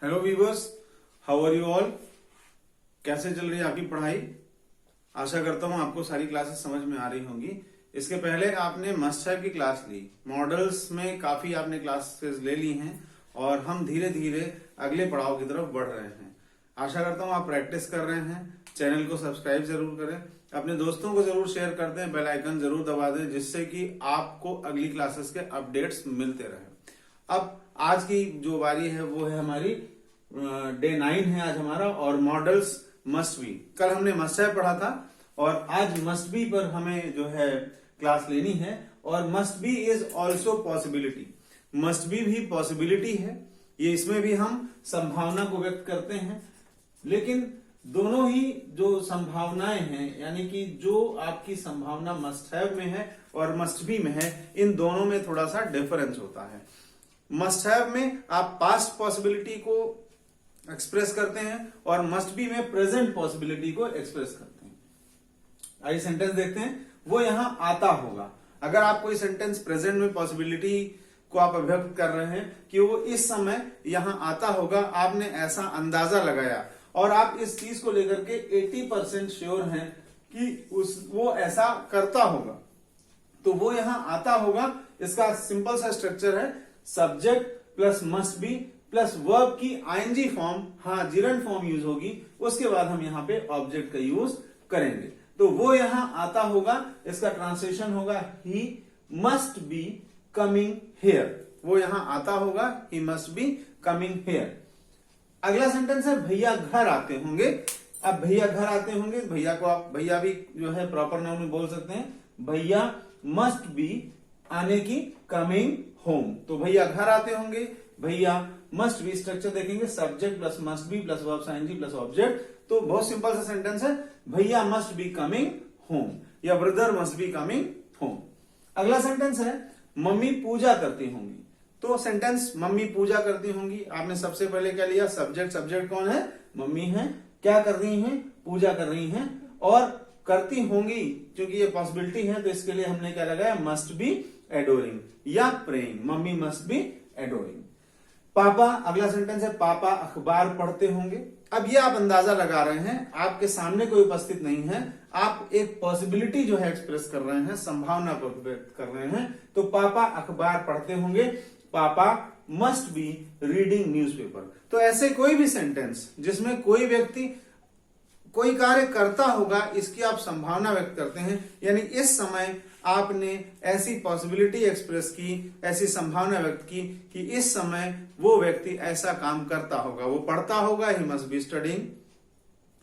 Hello viewers, how are you all. कैसे चल रही है आपकी पढ़ाई। आशा करता हूं आपको सारी क्लासेस समझ में आ रही होंगी। इसके पहले आपने मस्ट हैव की क्लास ली, मॉडल्स में काफी आपने क्लासेस ले ली हैं और हम धीरे धीरे अगले पड़ाव की तरफ बढ़ रहे हैं। आशा करता हूं आप प्रैक्टिस कर रहे हैं। चैनल को सब्सक्राइब जरूर करें, अपने दोस्तों को जरूर शेयर कर दें, बेल आइकन जरूर दबा दें, जिससे कि आपको अगली क्लासेस के अपडेट्स मिलते रहे। अब आज की जो बारी है वो है हमारी डे 9 है आज हमारा, और मॉडल्स मस्ट बी। कल हमने मस्ट हैव पढ़ा था और आज मस्ट बी पर हमें जो है क्लास लेनी है। और must be is also possibility. Must be भी पॉसिबिलिटी है, ये इसमें भी हम संभावना को व्यक्त करते हैं। लेकिन दोनों ही जो संभावनाएं हैं, यानी कि जो आपकी संभावना मस्ट हैव में है और मस्ट बी में है, इन दोनों में थोड़ा सा डिफरेंस होता है। मस्ट हैव में आप पास्ट पॉसिबिलिटी को एक्सप्रेस करते हैं और मस्ट बी में प्रेजेंट पॉसिबिलिटी को एक्सप्रेस करते हैं। आइए सेंटेंस देखते हैं। वो यहां आता होगा। अगर आप कोई सेंटेंस प्रेजेंट में पॉसिबिलिटी को आप अभिव्यक्त कर रहे हैं कि वो इस समय यहां आता होगा, आपने ऐसा अंदाजा लगाया और आप इस चीज को लेकर के 80% श्योर हैं कि वो ऐसा करता होगा, तो वो यहां आता होगा। इसका सिंपल सा स्ट्रक्चर है subject plus must be plus verb की आईएनजी फॉर्म, हाँ जिरंड फॉर्म यूज होगी, उसके बाद हम यहां पे ऑब्जेक्ट का यूज करेंगे। तो वो यहां आता होगा, इसका ट्रांसलेशन होगा he must be coming here. वो यहां आता होगा, he must be coming here. अगला सेंटेंस है भैया घर आते होंगे। अब भैया घर आते होंगे, भैया को आप भैया भी जो है प्रॉपर नाउन में बोल सकते हैं। भैया मस्ट बी आने की कमिंग होम। तो भैया घर आते होंगे, भैया मस्ट बी, स्ट्रक्चर देखेंगे subject plus must be plus verb ING plus object. तो बहुत सिंपल सा सेंटेंस है, भैया मस्ट बी कमिंग होम या brother must be coming home. अगला सेंटेंस है मम्मी पूजा करती होंगी। तो सेंटेंस मम्मी पूजा करती होंगी, आपने सबसे पहले क्या लिया सब्जेक्ट। सब्जेक्ट कौन है? मम्मी है। क्या कर रही हैं? पूजा कर रही हैं। और करती होंगी, क्योंकि ये पॉसिबिलिटी है तो इसके लिए हमने क्या लगाया मस्ट बी एडोरिंग या praying. Mummy must be adoring. पापा, अगला सेंटेंस है पापा अखबार पढ़ते होंगे। अब ये आप अंदाजा लगा रहे हैं, आपके सामने कोई उपस्थित नहीं है, आप एक पॉसिबिलिटी जो है एक्सप्रेस कर रहे हैं, संभावना को व्यक्त कर रहे हैं। तो पापा अखबार पढ़ते होंगे, papa must be reading newspaper. तो ऐसे कोई भी सेंटेंस जिसमें कोई व्यक्ति कोई कार्य करता होगा, इसकी आप संभावना व्यक्त करते हैं। यानी इस समय आपने ऐसी पॉसिबिलिटी एक्सप्रेस की, ऐसी संभावना व्यक्त की कि इस समय वो व्यक्ति ऐसा काम करता होगा। वो पढ़ता होगा, ही मस्ट बी स्टडिंग।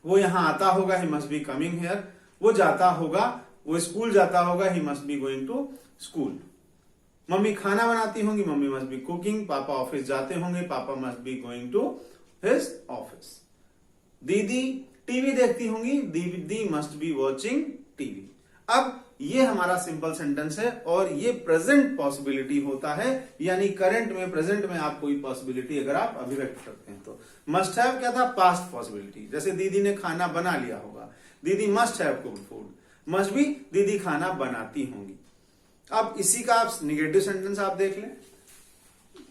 वो यहां आता होगा, he must be coming here. वो जाता होगा, वो स्कूल जाता होगा, he must be going to school. Mummy खाना बनाती होंगी, mummy must be cooking. Papa office जाते होंगे, papa must be going to his office. दीदी टीवी देखती होंगी, दीदी मस्ट बी वॉचिंग टीवी। अब ये हमारा सिंपल सेंटेंस है और ये प्रेजेंट पॉसिबिलिटी होता है, यानी करंट में, प्रेजेंट में आप कोई पॉसिबिलिटी अगर आप अभिव्यक्त करते हैं तो। मस्ट हैव क्या था? Past possibility. जैसे दीदी ने खाना बना लिया होगा, दीदी must have cooked food. Must be दीदी खाना बनाती होंगी। अब इसी का आप निगेटिव सेंटेंस आप देख लें,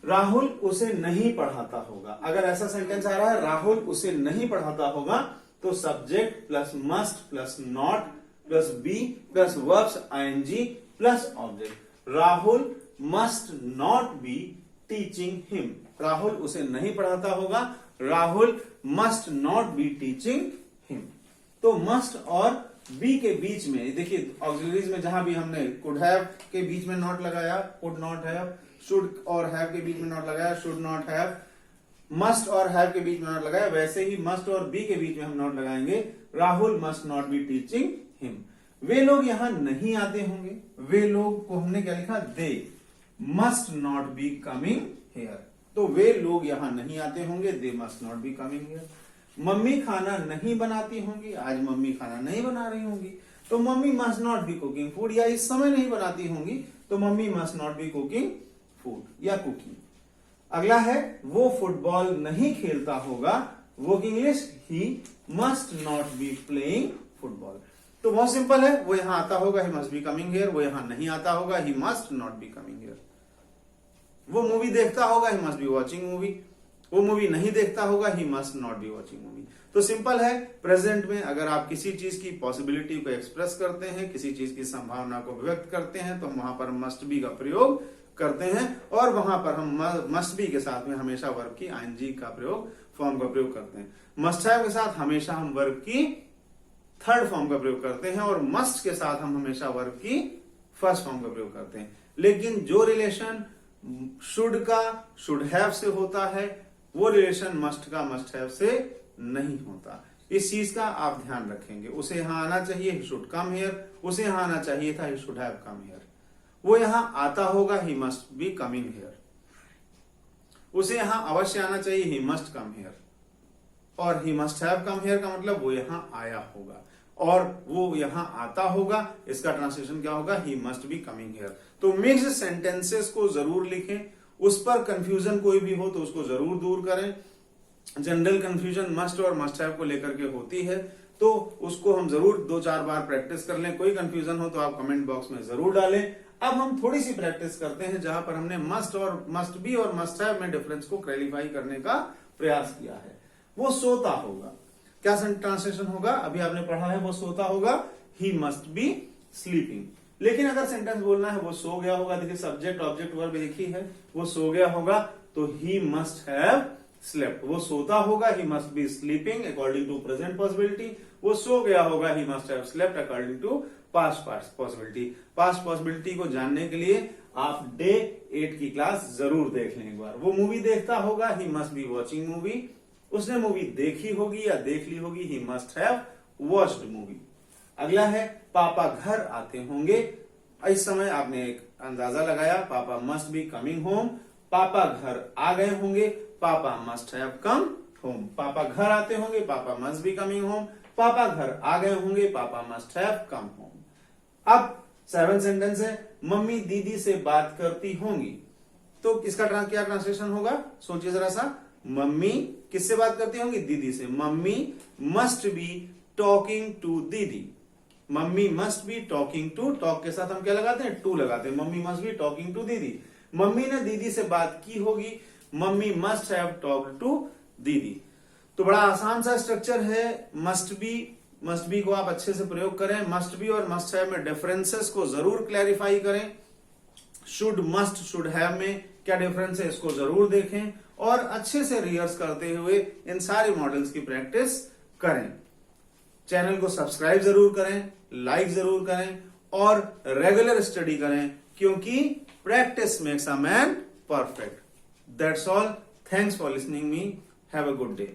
राहुल उसे नहीं पढ़ाता होगा। अगर ऐसा सेंटेंस आ रहा है राहुल उसे नहीं पढ़ाता होगा, तो subject plus must plus not plus be plus verbs ING plus object. Rahul must not be teaching him. Rahul उसे नहीं पढ़ाता होगा, Rahul must not be teaching him. तो मस्ट और बी के बीच में देखिए, ऑक्सिलरीज में जहां भी हमने कुड हैव के बीच में नॉट लगाया, कुड नॉट हैव, शुड और हैव के बीच में नॉट लगाया, शुड नॉट हैव, मस्ट और हैव के बीच में नॉट लगाया, वैसे ही मस्ट और बी के बीच में हम नॉट लगाएंगे, Rahul must not be teaching him. वे लोग यहां नहीं आते होंगे, वे लोग को हमने क्या लिखा? They must not B coming here. तो वे लोग यहां नहीं आते होंगे, they must not B coming here. Mummy खाना नहीं बनाती होंगी, आज मम्मी खाना नहीं बना रही होंगी, तो mummy must not B cooking food. या इस समय नहीं बनाती होंगी, तो mummy must not B cooking food या कुकिंग। अगला है वो फुटबॉल नहीं खेलता होगा, वो English he must not be playing football. तो बहुत सिंपल है, वो यहां आता होगा, he must be coming here. वो यहां नहीं आता होगा, he must not B coming here. वो मूवी देखता होगा, he must be watching movie. वो मूवी नहीं देखता होगा, he must not be watching movie. तो सिंपल है, प्रेजेंट में अगर आप किसी चीज की पॉसिबिलिटी को एक्सप्रेस करते हैं, किसी चीज की संभावना को व्यक्त करते हैं, तो हम वहां पर मस्ट बी का प्रयोग करते हैं, और वहां पर हम मस्ट बी के साथ में हमेशा वर्ब की आईएनजी का प्रयोग, फॉर्म का प्रयोग करते हैं। मस्ट हैव के साथ हमेशा हम वर्ब की थर्ड फॉर्म का प्रयोग करते हैं, और मस्ट के साथ हम हमेशा वर्ब की फर्स्ट फॉर्म का प्रयोग करते हैं। लेकिन जो रिलेशन शुड का शुड हैव से होता है, वो रिलेशन मस्ट का मस्ट हैव से नहीं होता। इस चीज का आप ध्यान रखेंगे। उसे यहां आना चाहिए, ही शुड कम हियर, उसे यहां आना चाहिए था, he should have come here. वो यहां आता होगा, he must be coming here. उसे यहां अवश्य आना चाहिए, ही मस्ट कम हियर, और ही मस्ट हैव कम हियर का मतलब वो यहां आया होगा, और वो यहां आता होगा, इसका ट्रांसलेशन क्या होगा, he must be coming here. तो मिक्स्ड सेंटेंसेस को जरूर लिखें, उस पर कंफ्यूजन कोई भी हो तो उसको जरूर दूर करें। जनरल कंफ्यूजन मस्ट और मस्ट हैव को लेकर के होती है, तो उसको हम जरूर 2-4 बार प्रैक्टिस कर लें। कोई कंफ्यूजन हो तो आप कमेंट बॉक्स में जरूर डालें। अब हम थोड़ी सी प्रैक्टिस करते हैं जहां पर हमने मस्ट और मस्ट बी और मस्ट हैव में डिफरेंस को क्लैरिफाई करने का प्रयास किया है। वो सोता होगा, क्या ट्रांसलेशन होगा, अभी आपने पढ़ा है, वो सोता होगा, ही मस्ट बी स्लीपिंग। लेकिन अगर सेंटेंस बोलना है वो सो गया होगा, देखिए सब्जेक्ट ऑब्जेक्ट वर्ब एक ही है, वो सो गया होगा, तो ही मस्ट हैव स्लेप्ट। वो सोता होगा, he must be sleeping according to present possibility. वो सो गया होगा, he must have slept according to past possibility. Past possibility को जानने के लिए आप डे 8 की क्लास जरूर देख लें एक बार। वो मूवी देखता होगा, he must be watching movie. उसने मूवी देखी होगी या देख ली होगी, ही मस्ट हैव वॉच्ड मूवी। अगला है पापा घर आते होंगे। इस समय आपने एक अंदाजा लगाया, पापा मस्ट बी कमिंग होम। पापा घर आ गए होंगे, papa must have come home. पापा घर आते होंगे, papa must be coming home. पापा घर आ गए होंगे, papa must have come home. अब 7 सेंटेंस है, मम्मी दीदी से बात करती होंगी, तो इसका क्या ट्रांसलेशन होगा, सोचिए जरा सा। मम्मी किससे बात करती होंगी, दीदी से। Mummy must be talking to दीदी। Mummy must be talking to, talk के साथ हम क्या लगाते हैं, टू लगाते हैं। Mummy must be talking to दीदी। मम्मी ने दीदी से बात की होगी, mummy must have talked to दीदी। तो बड़ा आसान सा स्ट्रक्चर है। मस्ट बी को आप अच्छे से प्रयोग करें। मस्ट बी और मस्ट हैव में डिफरेंसेस को जरूर क्लैरिफाई करें। शुड मस्ट शुड हैव में क्या डिफरेंस है, इसको जरूर देखें, और अच्छे से रिहर्स करते हुए इन सारे मॉडल्स की प्रैक्टिस करें। चैनल को सब्सक्राइब जरूर करें, लाइक जरूर करें, और रेगुलर स्टडी करें, क्योंकि practice makes a man perfect. That's all. Thanks for listening me. Have a good day.